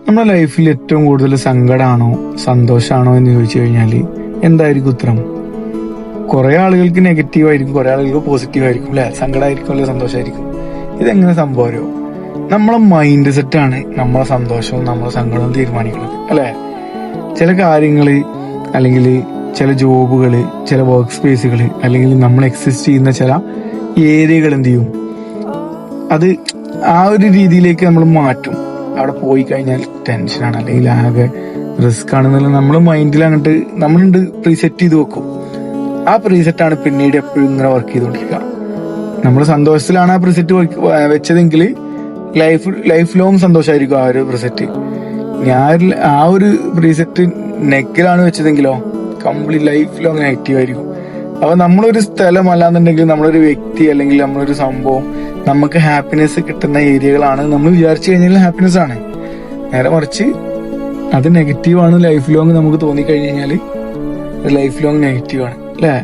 നമ്മുടെ ലൈഫിൽ ഏറ്റവും കൂടുതൽ സങ്കടമാണോ സന്തോഷമാണോ എന്ന് ചോദിച്ചു കഴിഞ്ഞാൽ എന്തായിരിക്കും ഉത്തരം? കുറെ ആളുകൾക്ക് നെഗറ്റീവ് ആയിരിക്കും, കുറെ ആളുകൾക്ക് പോസിറ്റീവ് ആയിരിക്കും അല്ലെ? സങ്കടമായിരിക്കും അല്ലെങ്കിൽ സന്തോഷമായിരിക്കും. ഇതെങ്ങനെ സംഭവമോ? നമ്മളെ മൈൻഡ് സെറ്റാണ് നമ്മളെ സന്തോഷവും നമ്മളെ സങ്കടവും തീരുമാനിക്കുന്നത് അല്ലെ? ചില കാര്യങ്ങള് അല്ലെങ്കിൽ ചില ജോബുകള്, ചില വർക്ക് സ്പേസുകള്, അല്ലെങ്കിൽ നമ്മൾ എക്സിസ്റ്റ് ചെയ്യുന്ന ചില ഏരിയകൾ എന്ത് ചെയ്യും, അത് ആ ഒരു രീതിയിലേക്ക് നമ്മൾ മാറ്റും. അവിടെ പോയി കഴിഞ്ഞാൽ ടെൻഷനാണ് അല്ലെങ്കിൽ ആകെ റിസ്ക് ആണെന്നുള്ള നമ്മൾ മൈൻഡിൽ അങ്ങോട്ട് നമ്മളുണ്ട് പ്രീസെറ്റ് ചെയ്ത് വെക്കും. ആ പ്രീസെറ്റാണ് പിന്നീട് എപ്പോഴും ഇങ്ങനെ വർക്ക് ചെയ്തുകൊണ്ടിരിക്കുക. നമ്മൾ സന്തോഷത്തിലാണ് ആ പ്രീസെറ്റ് വെച്ചതെങ്കിൽ ലൈഫ് ലോങ് സന്തോഷമായിരിക്കും ആ ഒരു പ്രീസെറ്റ്. ഞാൻ ആ ഒരു പ്രീസെറ്റ് നെക്കിലാണ് വെച്ചതെങ്കിലോ കംപ്ലീറ്റ് ലൈഫ് ലോങ് നെഗറ്റീവ് ആയിരിക്കും. അപ്പൊ നമ്മളൊരു സ്ഥലം അല്ലാന്നുണ്ടെങ്കിൽ നമ്മളൊരു വ്യക്തി അല്ലെങ്കിൽ നമ്മളൊരു സംഭവം നമുക്ക് ഹാപ്പിനെസ് കിട്ടുന്ന ഏരിയകളാണ് നമ്മൾ വിചാരിച്ചു കഴിഞ്ഞാൽ ഹാപ്പിനെസ് ആണ്. നേരെ മറിച്ച് അത് നെഗറ്റീവ് ആണ് ലൈഫ് ലോങ് നമുക്ക് തോന്നിക്കഴിഞ്ഞു കഴിഞ്ഞാൽ ലൈഫ് ലോങ് നെഗറ്റീവ് ആണ് അല്ലേ?